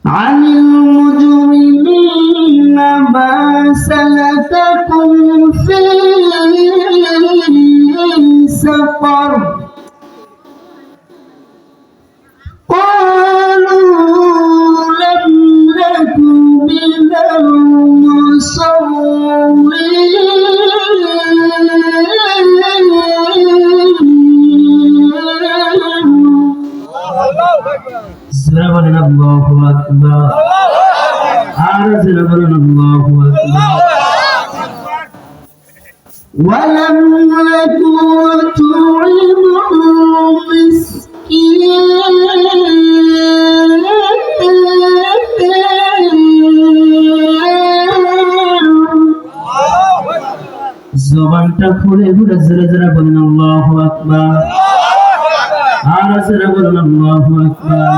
عن المجرمين ما سلككم في سقر قالوا لم نك من المصلين الله أكبر أعرض الله أكبر ولم نكن نطعم জবানটা খুলে ঘুরে জোরে জোরে বলেন আল্লাহু আকবার আর জোরে বলেন আল্লাহু আকবার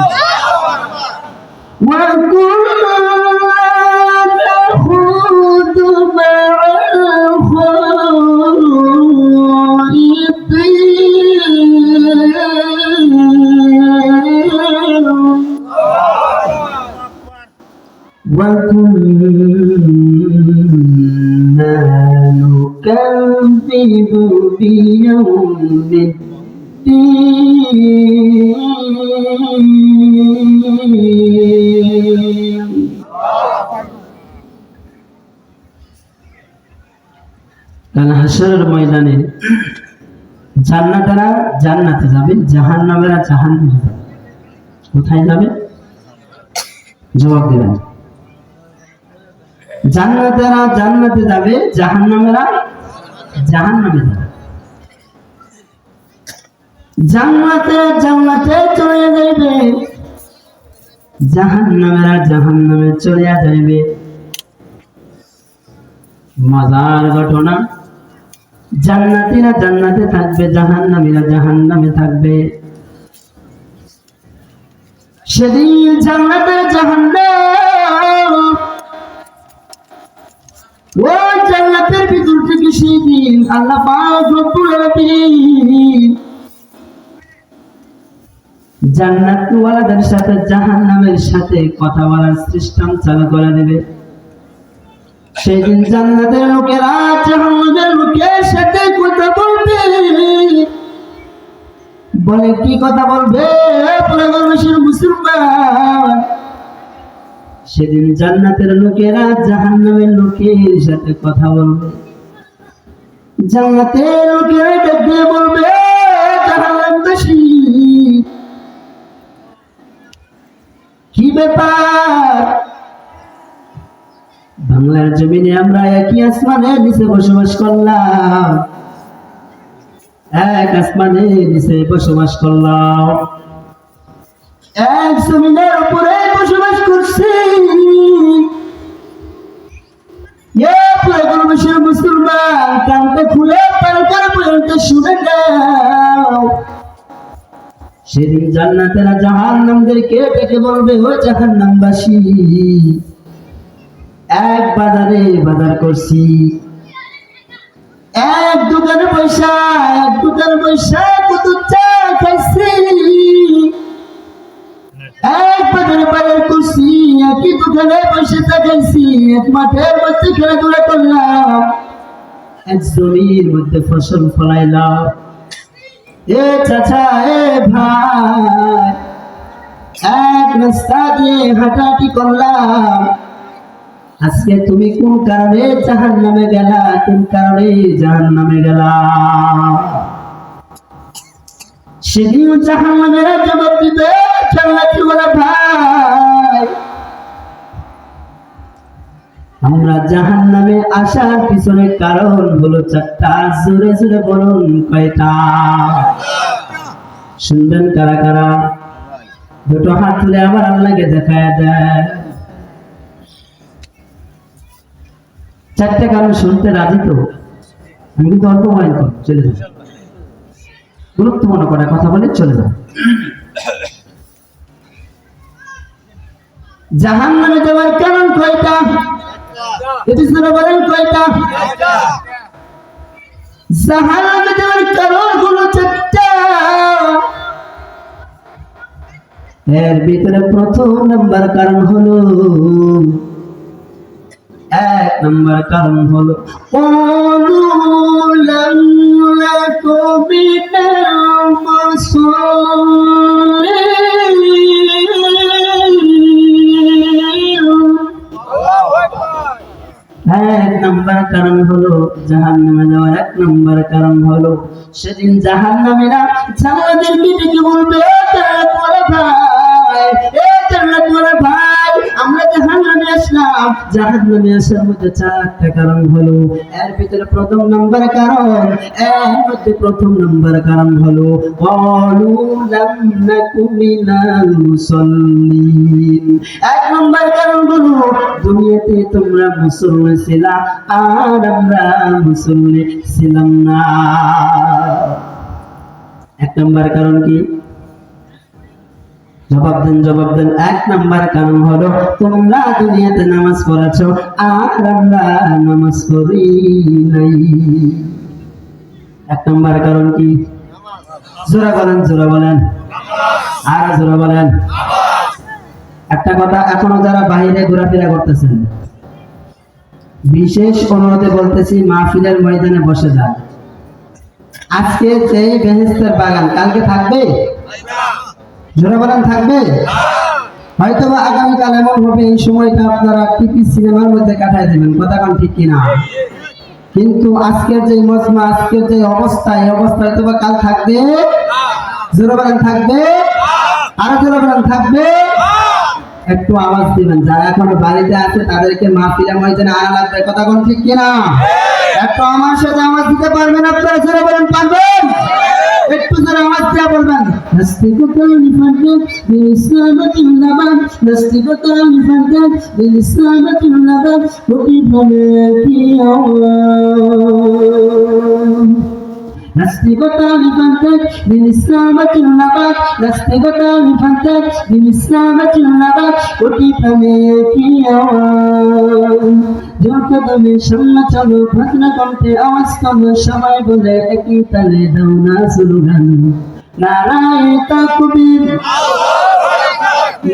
ওয়া কুল্লা নাখুদু মা'আল খাইদিন ওয়া কুল্লা نكذب بيوم الدين কাল হাসরের ময়দানে জান্নাতীরা জান্নাতে যাবে, জাহান্নামীরা জাহান্নামে যাবে। কোথায় যাবে? জবাব দিবেন। জান্নাতীরা জান্নাতে যাবে, জাহান্নামীরা জাহান্নামে যাবে। জান্নাতে জান্নাতে চলে যাবে, জাহান্নামীরা জাহান্নামে চলে যাবে। মজার ঘটনা, জান্নাতীরা জান্নাতে থাকবে, জাহান্নামীরা জাহান্নামে থাকবে। সেদিন জান্নাতে জাহান্নাম ওই জান্নাতের ভিতর থেকে সেদিন আল্লাহ পাক রব্বুল আলামিন জান্নাতওয়ালাদের সাথে জাহান্নামের সাথে কথা বলার সিস্টেম চালু করে দেবে। সেদিন জান্নাতের লোকেরা জাহান্নামের লোকের সাথে কথা বলবে। বলে কি কথা বলবে? মুসলমান, সেদিন জান্নাতের লোকেরা জাহান্নামের লোকের সাথে কথা বলবে। জান্নাতের লোকেরা ডেকে বলবে, জাহান্নামবাসী কি ব্যাপার? বাংলার জমিনে আমরা একই আসমানের নিচে বসবাস করলাম, এক আসমানের নিচে বসবাস করলাম, এক জমিনের উপরে বসবাস করছি। মুসলমান কানটা খুলে পালকার পর্যন্ত শুনে দাও। সেদিন জান্নাতেরা জাহান্নামদেরকে ডেকে বলবে, ও জাহান্নামবাসী, এক বাজারে বাজার করছি, এক দোকানে পয়সা কত চা খাইছি, এক বাজারে বাজার করছি, একই দোকানে পয়সা চা খাইছি, এক মাঠের মধ্যে খেলাধুলা করলাম, এক জমির মধ্যে ফসল ফলাইলাম। এ চাচা, এ ভাই, এক রাস্তা দিয়ে হাঁটাহাঁটি করলাম। আজকে তুমি কোন কারণে জাহান্নামে গেলা? কোন কারণে জাহান্নামে গেলা? সেদিন জাহান্নামের জবাব দিবে, জান্নাতীওয়ালা ভাই, আমরা জাহান্নামে আসার পিছনে কারণ হলো চারটা। জোরে জোরে বলুন, কয়টা? শুনবেন কারা কারা? দুটো হাত তুলে আবার আল্লাহকে দেখায় দেয়। চারটে কারণ শুনতে রাজি তো? আমি কিন্তু অল্প বয়ান করি, চলে যাবো, গুরুত্বপূর্ণ করে কথা বলে চলে যাবো। জাহান্নামে যাওয়ার কারণ কয়টা? এটি শুনে বলেন, কয়টা? জাহান্নামে যাওয়ার কারণ হলো চারটা। এর ভিতরে প্রথম নাম্বার কারণ হলো, এক নাম্বার কারণ হলো এক নাম্বার কারণ হলো জাহান্নামে যাওয়ার, এক নাম্বার কারণ হলো সেদিন জাহান্নামীরা জান্নাতের দিকে বলবে, ভাই আমরা জাহান্নামে আসলাম। জাহান্নামে আসার মধ্যে চারটা কারণ হলো, এর ভিতরে প্রথম নাম্বার কারণ, এর মধ্যে প্রথম নাম্বার কারণ হলো ক্বালু লাম নাকু মিনাল মুসাল্লিন। এক নাম্বার কারণ হলো দুনিয়াতে তোমরা মুসলমান ছিলা আর আমরা মুসলমান ছিলাম না। এক নাম্বার কারণ কি? জবাব দেন। এক নাম্বার কারণ হলো তোমরা দুনিয়াতে নামাজ পড়েছো আর আমরা নামাজ পড়ি নাই। এক নাম্বার কারণ কি? জোরে বলেন আর জোরে বলেন। একটা কথা, এখনো যারা বাইরে ঘোরাফেরা করতেছেন, বিশেষ অনুরোধে বলতেছি, মাহফিলের ময়দানে বসে যান। আজকে যে বেহেশতের বাগান কালকে থাকবে? জোরে বলেন থাকবে? হয়তো বা আগামীকাল এমন হবে এই সময়টা আপনারা টিভি সিনেমার মধ্যে কাটাই দেবেন, কথা কোন ঠিক কিনা? কিন্তু আজকের যে মজমা, আজকের যে অবস্থা, এই অবস্থা হয়তো বা কাল থাকবে। জোরে বলেন থাকবে? আরো জোরে বলেন থাকবে? একটু আওয়াজ দিবেন। যারা এখন বাড়িতে আছে তাদেরকে মাহফিলে ময়দানে আনা লাগবে, কথা কোন ঠিক কিনা? একটু আমার সাথে আওয়াজ দিতে পারবেন আপনারা? জোরে বলেন পারবেন? একটু জোরে আওয়াজ দিয়ে বলবেন, নাস্তিকতাল নিফাকাত বিল ইসলামে জিন্দাবাদ, নাস্তিকতাল নিফাকাত বিল ইসলামে জিন্দাবাদ, কোটি বলে কি আওয়াজ। নাস্তিকতাল নিফাকাত বিল ইসলামে জিন্দাবাদ, নাস্তিকতাল নিফাকাত বিল ইসলামে জিন্দাবাদ, কোটি বলে কি আওয়াজ। জোরকদমে সামনে চলো, ভজনা কণ্ঠে আওয়াজ করো, সবাই বলে একই তালে দাও না স্লোগান, নারায়ে তাকবীর,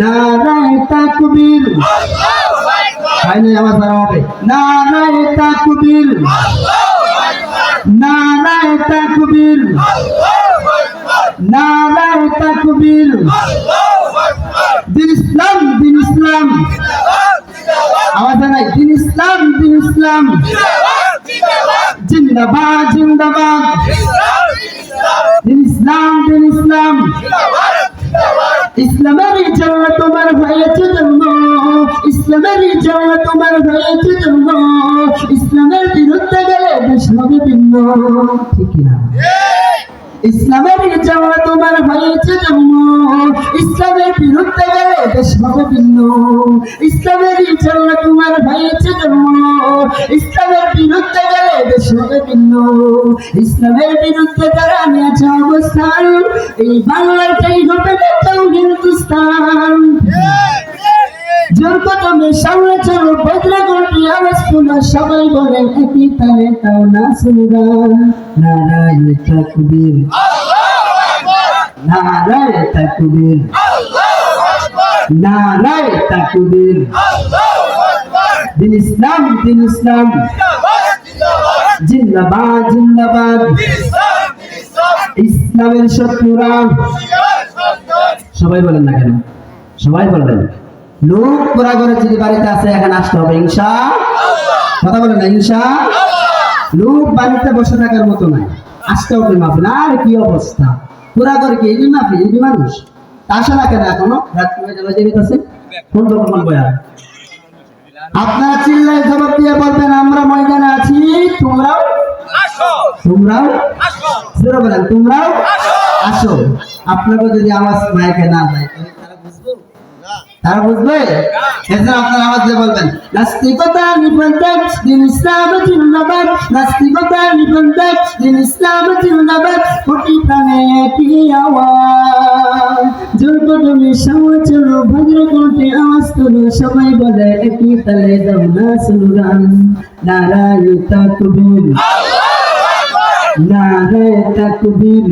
নারায়ে তাকবীর। ফাইনালি আওয়াজ বাড়াবে, নারায়ে তাকবীর, নারায়ে তাকবীর, নারায়ে তাকবীর। দিন ইসলাম, দিন ইসলাম, আওয়াজ নাই, দিন ইসলাম, দিন ইসলাম, জিন্দাবাদ, জিন্দাবাদ, দিন ইসলাম, দিন ইসলাম। ইসলামের জন্য তোমার হয়েছে জন্ম, ইসলামের জন্য তোমার হয়েছে জন্ম, ইসলামের বিরুদ্ধে গেলে দেশ হবে ভিন্ন, ঠিক না? ইসলামের জন্য তোমার হয়েছে জন্ম, ইসলামের বিরুদ্ধে গেলে দেশ হবে ভিন্ন। ইসলামের জন্য তোমার হয়েছে জন্ম, ইসলামের বিরুদ্ধে গেলে দেশ হবে ভিন্ন। ইসলামের বিরুদ্ধে যারা নিয়েছে অবস্থান, এই বাংলাটাই হবে তাও হিন্দুস্তান। জোরকদমে সামনে চলো, বদলা করবি আওয়াজ শোনা, সবাই বলে একই তালে তাও না স্লোগান, নারায়ে তাকবীর, নারায়ে তাকবীর, নারায়ে তাকবীর। দিন ইসলাম, দিন ইসলাম, জিন্দাবাদ, জিন্দাবাদ। ইসলামের শত্রুরা সবাই বলেন না কেন? সবাই বলবেন। লোক পুরা করে যদি বাড়িতে আছে এখন আসতে হবে ইনশাআল্লাহ, কথা বলেন না ইনশাআল্লাহ। লোক বাড়িতে বসে থাকার মতো নাই, আসতে হবে মাহফিল। আর কি অবস্থা, পুরা করে কি এই মাহফিল, এই মানুষ আসে না কেন? এখনো রাত আছে কোন রকম বয়া। আপনারা চিল্লায় জবাব দিয়ে বলবেন, আমরা ময়দানে আছি, তোমরাও আসো, তোমরাও আসো। জোরে বলেন, তোমরাও আসো। আপনাকে যদি আওয়াজ মাইকে না যায় তারা বুঝবে? এজন্য আপনারা আওয়াজ দিয়ে বলবেন, নাস্তিকতা নিবন্ধক দিন ইসলাম জিন্দাবাদ, নাস্তিকতা নিবন্ধক দিন ইসলাম জিন্দাবাদ, কোটি প্রাণে একই আওয়াজ। জোরকদমে সামনে চলো, ভজনা কণ্ঠে আওয়াজ করো, সবাই বলে একই তালে দাও না স্লোগান, নারায়ে তাকবীর, নারায়ে তাকবীর।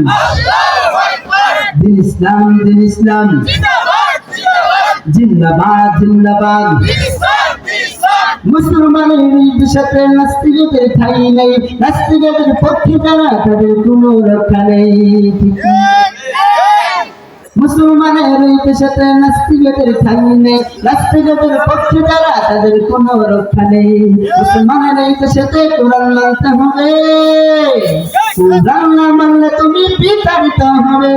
দিন ইসলাম, দিন ইসলাম, জিন্দাবাদ জিন্দাবাদ মুসলমানের সাথে নাস্তিকদের ঠাঁই নেই, নাস্তিকদের পক্ষে যারা তাদের কোনো রক্ষা নেই। মুসলমানের সাথে নাস্তিকদের ঠাঁই নেই, নাস্তিকদের পক্ষে যারা তাদের কোনো রক্ষা নেই। মুসলমানের সাথে কোরআন মানতে হবে, কোরআন না মানলে তুমি বিতাড়িত হবে,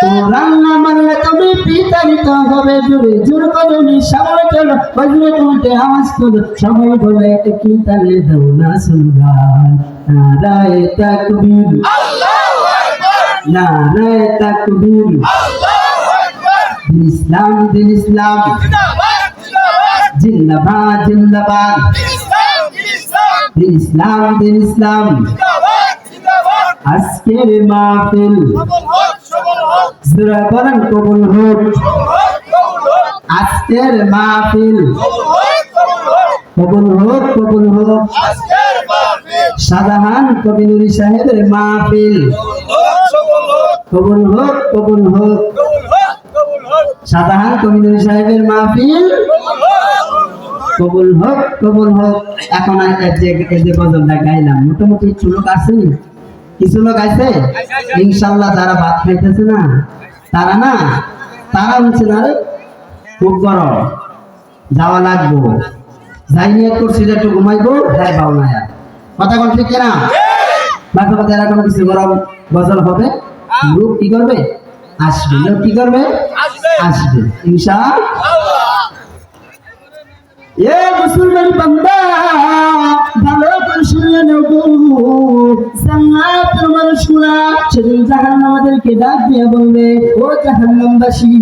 কোরআন না মানলে তুমি বিতাড়িত হবে। জোরে জোর করে সামনে চলো, বজরে তুলতে আওয়াজ করো, সবাই বলে কি তালে দাও না সুলগান। নারায়ে তাকবীর, আল্লাহু আকবার, নারায়ে তাকবীর, আল্লাহু আকবার। দিন ইসলাম, দিন ইসলাম, জিন্দাবাদ জিন্দাবাদ, জিন্দাবাদ জিন্দাবাদ, দিন ইসলাম, দিন ইসলাম, জিন্দাবাদ জিন্দাবাদ। আজকের মাহফিল বলেন কবুল হোক, আজকের মাহফিল কবুল হোক, কবুল হোক। শাহজাহান কবি নুরি সাহেবের মাহফিল কবুল হোক, কবুল হোক। শাহজাহান কবি নুরি সাহেবের মাহফিল কবুল হোক, কবুল হোক। এখন যে গজলটা গাইলাম, মোটামুটি কিছু লোক আছে, কিছু লোক আছে ইনশাল্লাহ। যারা ভাত খাইতেছে না তারা হচ্ছে না রে, খুব গরম যাওয়া লাগবো, যাই নিয়ে করছি একটু ঘুমাইবো, যাই পাও না। কথা বল ঠিক না? বাকি কথা এরকম কিছু গরম গজল হবে, লোক কি করবে? আসবে। লোক কি করবে? আসবে ইনশাআল্লাহ। এ মুসলমান বান্দা ভালো করে শুনে নেবো, জান্নাতের মানুষগুলা সেদিন জাহান্নামীদেরকে ডাক দিয়ে বলবে, ও জাহান্নামবাসী,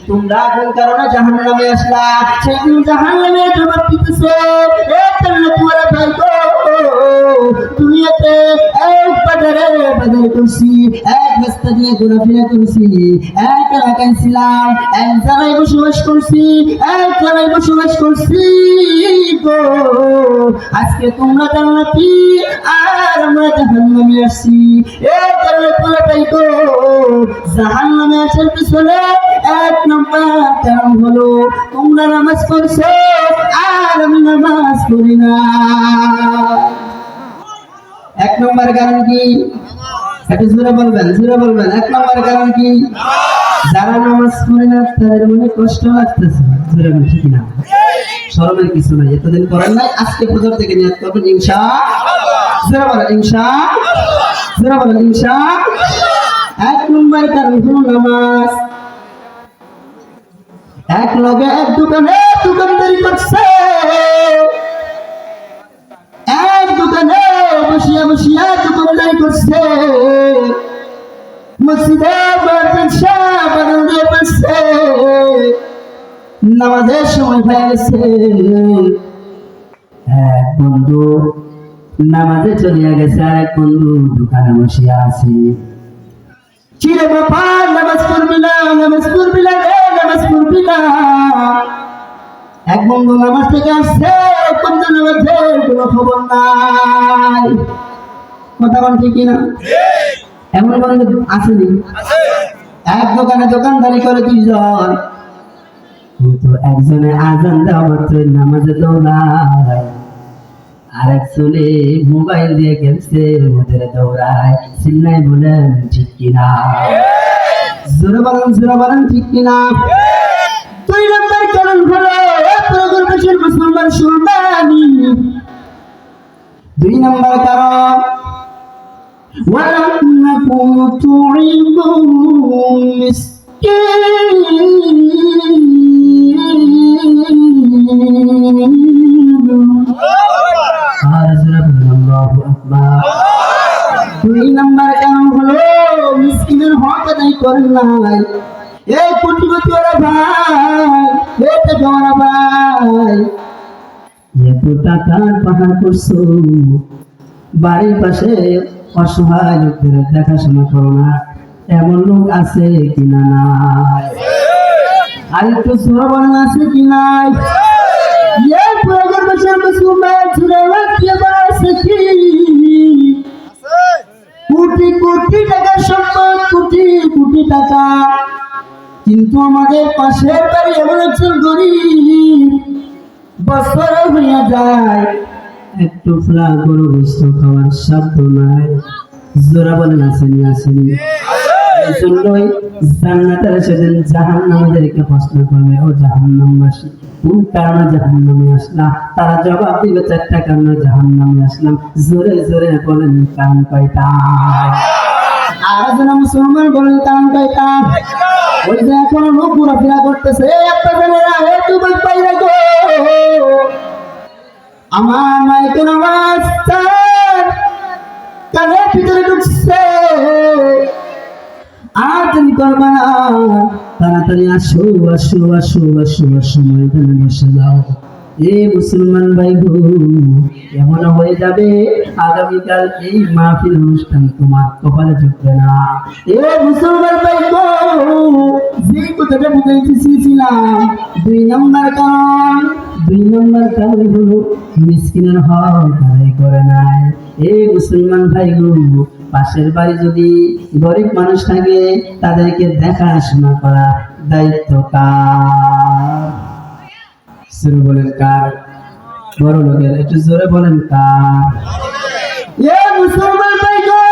তোমরা কোন কারণে জাহান্নামে আসলা? সেদিন জাহান্নামে জবাব দিতেছে, এ তোমরা ভাই গো, দুনিয়াতে এক বাজার করছি, এক রাস্তা দিয়ে ঘোরাফেরা করছি, এক এলাকায় ছিলাম, এক জায়গায় বসবাস করছি, এক জায়গায় বসবাস করছি গো। আজকে তোমরা জান্নাতি আর আমরা জাহান্নামে আসছি। এই কারণে তোমরা তাই গো, জাহান্নামে আসার পিছনে এক নম্বর কারণ হলো তোমরা নামাজ পড়ছো আর আমি নামাজ পড়ি না। এক নম্বর কারণ কি? একটু জোরে বলবেন, জোরে বলবেন। এক নম্বর কারণ কি? যারা নামাজ পড়ে না তাদের মনে কষ্ট লাগতেছে। জোরে বলেন, ঠিক না? শরমের কিছু নাই, এতদিন করেন নাই, আজকে ফজর থেকে নিয়ত করবেন ইনশাআল্লাহ। জোরে বলেন ইনশাআল্লাহ, জোরে বলেন ইনশাআল্লাহ। এক নম্বর কারণ হলো নামাজ। এক লগে এক দোকানে দোকানদারি করছে, এক দোকানে বসিয়া বসিয়া দোকানদারি করছে, মসজিদে বাদল দিয়ে পড়ছে, নামাজের সময় হয়ে গেছে। এক বন্ধু নামাজে চলিয়া গেছে, আর এক বন্ধু দোকানে বসিয়া আছে। চিরে বাবা নামাজ পড়বি না, নামাজ পড়বি না, নামাজ পড়বি না। এক বন্ধু নামাজ থেকে আসছে, এক বন্ধু নামাজের কোনো খবর নাই। কথা বল ঠিক না? এমন বন্ধু আসেনি? এক দোকানে দোকানদারি করে 2 জন, কিন্তু একজনে আজান দেওয়া মাত্র নামাজে দৌড়ায়, আর একজনে মোবাইল দিয়ে খেলছে, ওদের দৌড়ায়। চিল্লাই বলেন ঠিক কিনা? জোরে বলেন, জোরে বলেন ঠিক কিনা? 2 নম্বর কারণ হলো প্রগতিশীল মুসলমান শুনবানি। 2 নম্বর কারণ ولم نكن نطعم দুই নম্বর কারণ হলো মিসকিনের হক আদায় করেন নাই। এই কোটিপতি ওরা ভাই, এটা জমা ভাই, এত টাকার পাহাড় করছো, বাড়ির পাশে অসহায় লোকদের দেখাশোনা করো না, এমন লোক আছে কিনা? নাই। আর একটু সরবরাহ আছে কি নাই? কোটি কোটি টাকার সম্পদ, কোটি কোটি টাকা, কিন্তু আমাদের পাশের বাড়ি এমন একজন গরিব, বছর হইয়া যায় একটু ফ্লা গরু গোস্ত খাওয়ার সাধ্য নাই। জোরা বলেন আসেনি আসেনি? এই জন্যই জান্নাতের সেদিন জাহান্নামীদেরকে প্রশ্ন করবে, ও জাহান্নামবাসী কোন কারণে জাহান্নামে আসলাম? তারা জবাব দিবে চারটা কারণে জাহান্নামে আসলাম। জোরে জোরে বলেন কারণ কয়টা? আর যেন মুসলমান বলেন কারণ কয়টা? ওই যে এখন লোক ঘোরাফেরা করতেছে, একটা ছেলেরা তুমি পাইরা গো আমার মাইকের আওয়াজ কানের ভিতরে ঢুকছে, আর তুমি করবা না, তাড়াতাড়ি আসো আসো আসো আসো আসো ময়দানে বসে যাও। এ মুসলমান ভাই গো, এমন হয়ে যাবে আগামীকাল এই মাহফিল অনুষ্ঠান তোমার কপালে জুটবে না। এ মুসলমান ভাই গো, যে কথাটা বুঝাইতে চেয়েছিলাম, 2 নম্বর কারণ হলো মিসকিনের হক আদায় করে নাই। এ মুসলমান ভাই গো, পাশের বাড়ি যদি গরিব মানুষ থাকে তাদেরকে দেখাশোনা করা দায়িত্ব কার? জোরে বলেন কার? বড় লোকের, একটু জোরে বলেন কার? এ মুসলমান ভাই গো,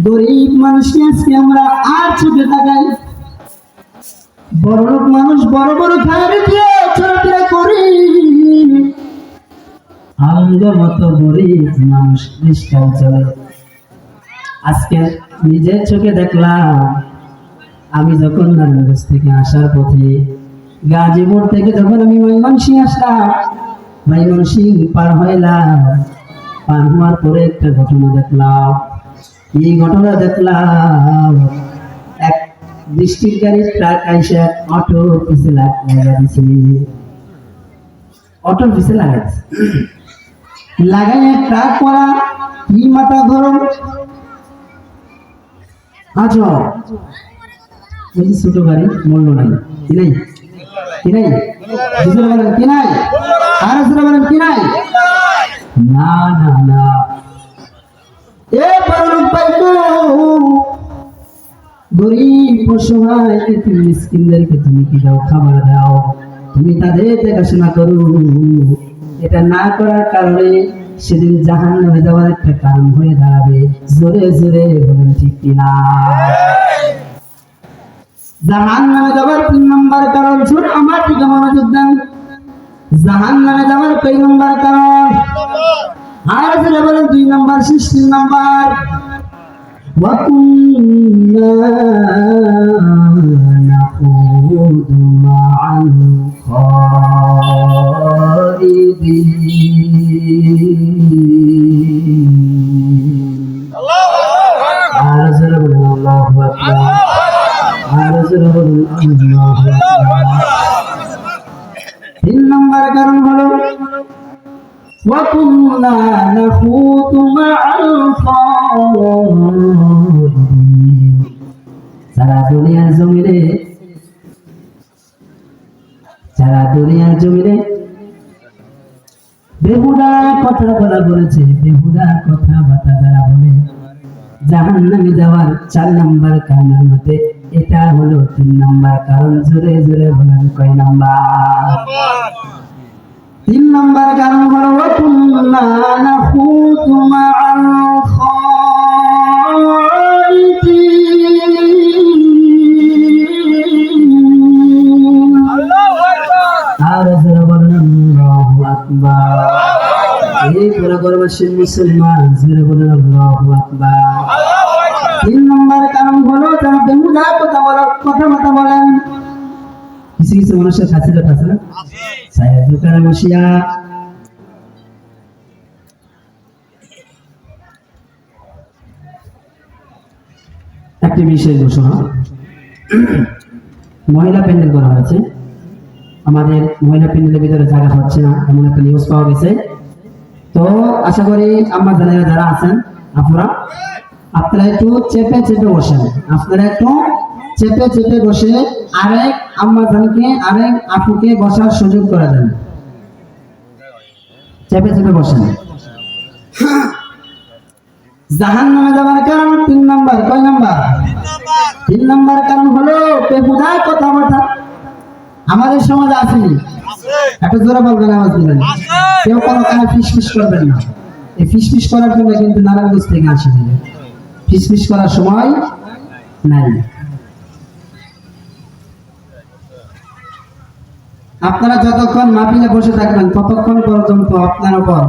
গরিব মানুষকে আজকে আমরা আর চোখে তাকাই, বড় লোক মানুষ বড় বড় গাড়ি দিয়ে চলাফেরা করি, আমাদের মতো গরিব মানুষ রিস্কায় চলে। আজকে নিজের চোখে দেখলাম, আমি যখন নারায়ণগঞ্জ থেকে আসার পথে গাজীপুর থেকে যখন আমি ময়মনসিংহ আসলাম, ময়মনসিংহ পার হওয়ার পরে একটা ঘটনা দেখলাম। এই ঘটনা দেখলাম, এক ডিস্ট্রিক্ট গাড়ির ট্রাক আইসা অটো পিছে লাগাই ট্রাক করা কি মাথা গরম। আচ্ছা এই ছোট গাড়ি মূল্য নাই, কি নাই কি নাই? বলেন কি নাই? আর বলেন কি নাই? না না না, এ গরিব অসহায় মিসকিনদেরকে তুমি কি দাও? খাবার দাও, তুমি তাদের দেখাশোনা করো। এটা না করার কারণে সেদিন জাহান্নামে যাওয়ার একটা কারণ হয়ে দাঁড়াবে। জোরে জোরে বলেন ঠিক কিনা? জাহান্নামে যাওয়ার 3 নম্বর কারণ, শুন আমার দিকে মনোযোগ দেন। জাহান্নামে যাওয়ার 3 নম্বর কারণ, আর যেটা বলেন 2 নম্বর, 3 নম্বর, وَكُنَّا نَخُوضُ مَعَ الْخَائِضِينَ। আর যারা বলেন আল্লাহু আকবার, আর যারা বলেন আল্লাহু আকবার। 3 নম্বর কারণ হলো وَكُنَّا نَخُوضُ مَعَ الْخَائِضِينَ। সারা দুনিয়ার জমিনে বেহুদা কথা বলেছে, বেহুদা কথা বাতা যারা বলে, জাহান্নামে যাওয়ার 4 নম্বর কারণের মধ্যে এটা হলো 3 নম্বর কারণ। জোরে জোরে বলেন কয় নাম্বার? 3 নম্বর কারণ হলো وَكُنَّا نَخُوضُ مَعَ الْخَائِضِينَ। আর যারা বলেন আল্লাহু আকবার। এই পুরোগরবাসী মুসলমান যারা বলেন আল্লাহু আকবার। 3 নম্বর কারণ হলো যারা বেহুদা কথা বলেন। কিছু কিছু মানুষের কাছে আছে না, সাহেব দোকানে বসিয়া একটি বিশেষ ঘোষণা, মহিলা প্যান্ডেল করা হয়েছে। আমাদের মহিলা প্যান্ডেলের ভিতরে জায়গা হচ্ছে না, এমন একটা নিউজ পাওয়া গেছে। তো আশা করি আমার জানেরা যারা আছেন আপনারা একটু চেপে বসেন, আপনারা একটু চেপে বসে আরেক আম্মাজানকে আরেক আপুকে বসার সুযোগ করে দেন। চেপে বসেন। জাহান্নামে যাওয়ার কারণ 3 নম্বর, কয় নম্বর? তিন নম্বর কারণ হলো বেহুদা কথাবার্তা। আমাদের সমাজে আছে, একটা জোরে বলবেন, আওয়াজ দিবেন, কেউ কোনো কানে ফিসফিস করবেন না। এই ফিসফিস করার জন্য কিন্তু নারায়ণগঞ্জ থেকে আসে, ফিসফিস করার সময় নাই। আপনারা যতক্ষণ মাহফিলে বসে থাকবেন ততক্ষণ পর্যন্ত আপনার উপর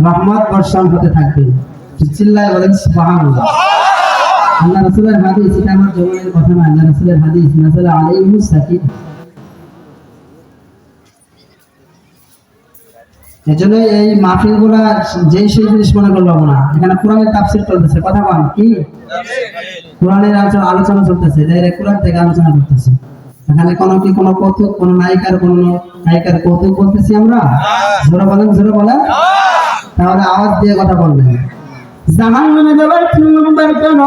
রহমত বর্ষণ হতে থাকবে। চিল্লায় বলেন সুবহানাল্লাহ। আল্লাহ রাসূলের হাদিস, এটা আমার জীবনের কথা না, আল্লাহ রাসূলের হাদিস, নাযালা আলাইহিস সাকিন। এজন্য এই মাহফিল গুলা যেই সেই জিনিস মনে করলাম না, এখানে কোরআনের তাফসীর চলতেছে, কথা বল কি কোরআনের আলোচনা চলতেছে, ডাইরেক্ট কোরআন থেকে আলোচনা করতেছে। এখানে কোনো কৌতুক, কোনো নায়িকার কৌতুক বলতেছি আমরা? জোরে বলেন, জোরে বলেন। তাহলে আওয়াজ দিয়ে কথা বলবেন। জাহান্নামে যাবার 3 নম্বর কারণ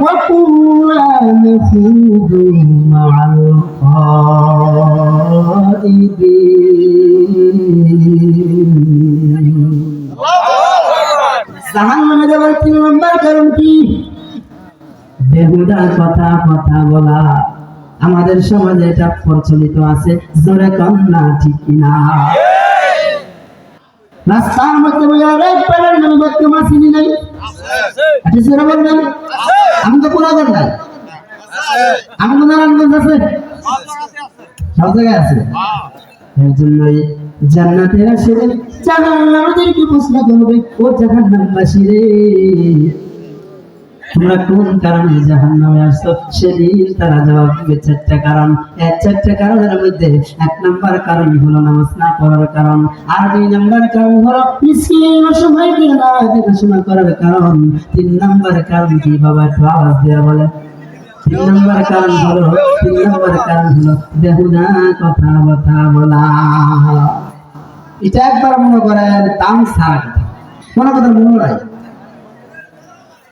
ওয়া কুল্লান খুদু মা'আল খাইদিন। জাহান্নামে যাবার 3 নম্বর কারণ কি? বেহুদা কথা বলা। আমাদের সমাজে এটা প্রচলিত আছে, জোরে কন্যা ঠিক কিনা? রাস্তার মধ্যে আমি তো কোলাগর নাই, আমি তো নারায়ণগঞ্জ আছে, সব জায়গায় আছে। এর জন্যই জান্নাতেরা সেদিন জাহান্নামীদেরকে প্রশ্ন করবে, ও জাহান্নামবাসী রে, তোমরা কোন কারণে জাহান্নামে আসছো? সেদিন তারা জবাব দিবে 4টা কারণ। 4টা কারণের মধ্যে 1 নম্বর কারণ হলো নামাজ না পড়ার কারণ, আর 2 নম্বর কারণ হলো মিসকিন অসহায়দের না দেখাশোনা করার কারণ, 3 নম্বর কারণ কি বাবা একটু আওয়াজ দিয়ে বলে? 3 নম্বর কারণ হলো বেহুদা কথা বলা। এটা একবার মনে করেন দাম ছাড়া কোনো কথা মনে নাই,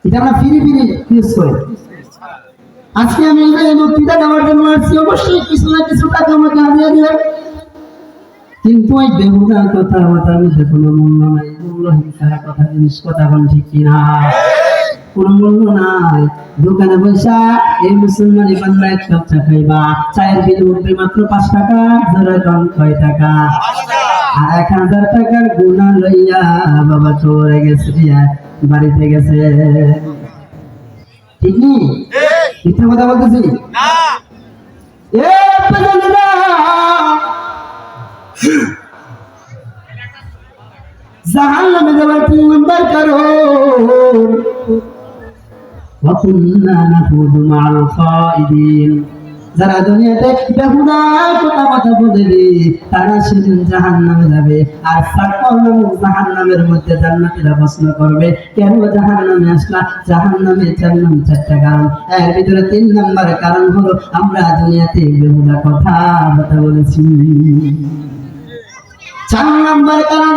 এটা আমরা ফিরি ইউজ করি। আজকে আমি এই বক্তৃতা দেওয়ার জন্য আসছি, অবশ্যই কিছু না কিছু টাকা আমাকে দিয়ে দিলেন, কিন্তু ওই বেহুদা কথার মধ্যে কোনো মূল্য নাই, মূল্যহীন সারা কথা জিনিস, কথা বল ঠিক কিনা? কোনো মূল্য নাই। দোকানে পয়সা এই মুসলমানি বাংলা 1 কাপ চা খাইবা, চায়ের বিল উঠবে মাত্র 5 টাকা, ধরে কম 6 টাকা, আর 1000 টাকার গুণা লইয়া বাবা চলে গেছে, বাড়িতে গেছে। ঠিক নেই? মিথ্যা কথা বলতেছি না? জাহান্নামে যাওয়ার 3 নম্বর কারণ ওয়া কুন্না নাখুদু মা'আল খাইদিন। যারা দুনিয়াতে বেহুদা কথা বলে তারা সেদিন জাহান্নামে যাবে, আর সকল জাহান্নামের মধ্যে জান্নাতীরা প্রশ্ন করবে, কেন জাহান্নামে আসলা? জাহান্নামে 4টা কারণ, এর ভিতরে 3 নম্বর কারণ হলো আমরা দুনিয়াতে বেহুদা কথা বলেছি। 4 নম্বর কারণ,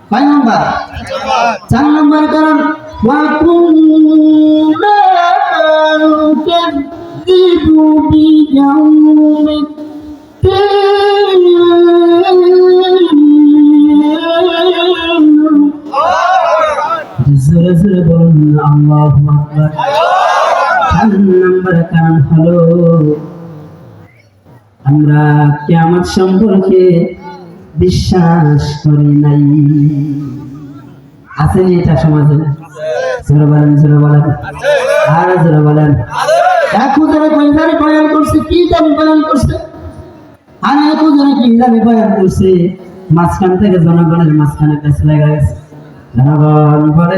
কয় নম্বর? 4 নম্বর কারণ ওয়া কুল্লা نكذب بيوم الدين। জোরে জোরে বলুন আল্লাহু আকবার। 4 নম্বর কারণ হলো আমরা কিয়ামত সম্পর্কে বিশ্বাস করি নাই। আসেনি এটা সমাজে? জোরে বলেন, জোরে বলেন, আর জোরে বলেন। একজনে কইদারে বয়ান করছে, কি জানি বয়ান করছে, আর একজনে কি জানি বয়ান করছে, মাঝখান থেকে জনগণের মাঝখানে পেছ লাগা গেছে। জনগণ বলে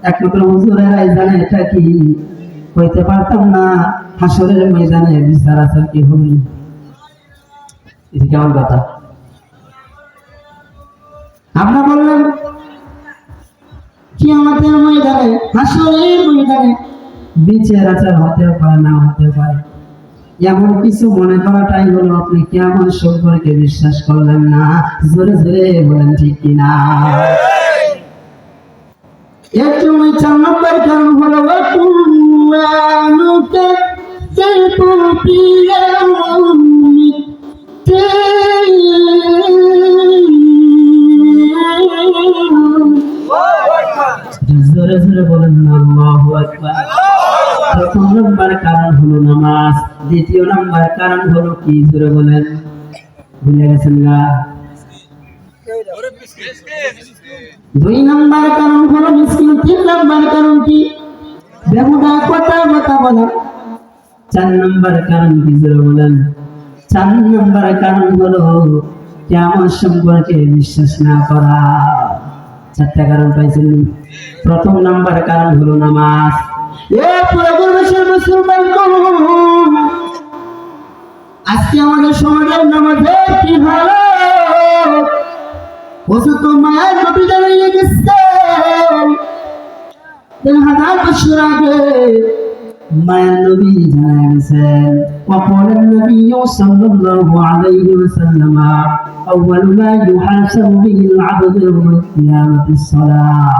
একমাত্র হুজুরেরাই জানে এটা কি, কইতে পারতাম না, হাসরের ময়দানে বিচার আচার কি হবে। এটা কেমন কথা? আপনারা বললেন কিয়ামতের ময়দানে, হাসরের ময়দানে বিচার আচার হতে পারে না হতে পারে, এমন কিছু মনে করাটাই হলো আপনি কিয়ামত সম্পর্কে বিশ্বাস করলেন না। জোরে জোরে বলেন ঠিক কিনা? এর জন্য 4 নম্বর কারণ হলো জোরে জোরে বলেন আল্লাহু আকবার। 1 নম্বর দ্বিতীয় নাম্বার কারণ হলো কি জোরে বলেন, ভুলে গেছেন না? দুই নাম্বার কারণ হলো মিসকিন। তিন নাম্বার কারণ কি? বেহুদা কথা বলা। চার নাম্বার কারণ কি জোরে বলেন? চার নাম্বার কারণ হলো কিয়ামত সম্পর্কে বিশ্বাস না করা। চারটা কারণ পাইছেন। প্রথম নাম্বার কারণ হলো নামাজ। মুসলমান, আজকে আমাদের সমাজের নামাজের কি হালত! অসুস্থ মায়ের নবী জানিয়ে গেছেন 3000 বছর আগে। মায়ের নবী জানিয়ে গেছেন وقال النبي صلى الله عليه وسلم أول ما يحاسب به العبد يوم القيامة الصلاة।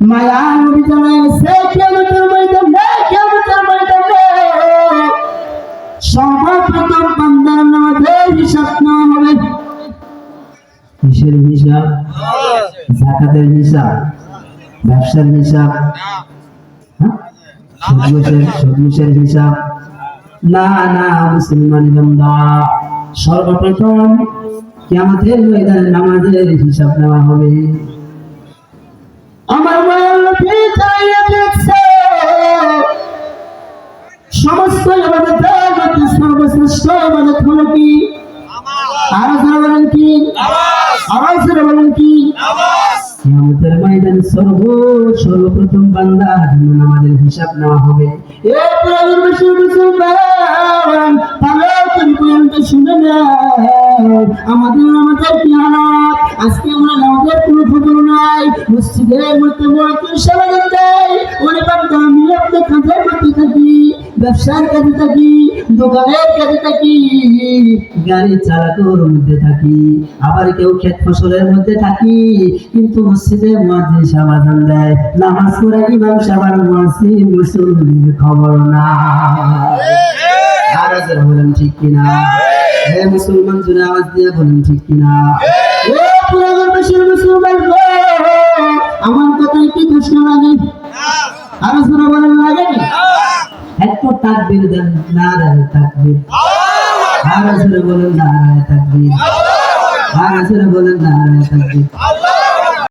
মায়ের নবী জানিয়ে গেছেন কিয়ামতের ময়দানে সর্বপ্রথম বান্দার নামাজের হিসাব নেওয়া হবে। কিসের হিসাব? যাকাতের হিসাব, ব্যবসার হিসাব, সদস্যের হিসাব না। মুসলমান বান্দা, সর্বপ্রথম কিয়ামতের ময়দানে নামাজের হিসাব নেওয়া হবে। আমার মায়ের নবী জানিয়ে দিয়েছে সমস্ত ইবাদতের মধ্যে সর্বশ্রেষ্ঠ ইবাদত হলো কি? আওয়াজ বলেন কি? আওয়াজ বলেন কি? কিয়ামতের ময়দানে সর্বপ্রথম বান্দার জন্য নামাজের হিসাব নেওয়া হবে। আমাদের কি হালত! আজকে আমরা নামাজের কোনো খবর নাই। মসজিদের মধ্যে আমি আপনার কাজের মধ্যে থাকি, ব্যবসার কাজে থাকি, দোকানের কাজে থাকি, গাড়ি চালকের মধ্যে থাকি, আবার কেউ ক্ষেত ফসলের মধ্যে থাকি, কিন্তু মসজিদে মুয়াজ্জিন সাহেব আযান দেয়, নামাজ পড়ে ইমাম সাহেব আর মুয়াজ্জিন মুসল্লির খবর না। আর যারা বলেন ঠিক কিনা? হে মুসলমান, জোরে আওয়াজ দিয়ে বলেন ঠিক কিনা? মুসলমান, আমার কথাই কি কষ্ট লাগে? আর জোরে বলেন লাগে? একটু তাকবীর দেন, নারায়ে তাকবীর। আর জোরে বলেন নারায়ে তাকবীর। আর জোরে বলেন নারায়ে তাকবীর।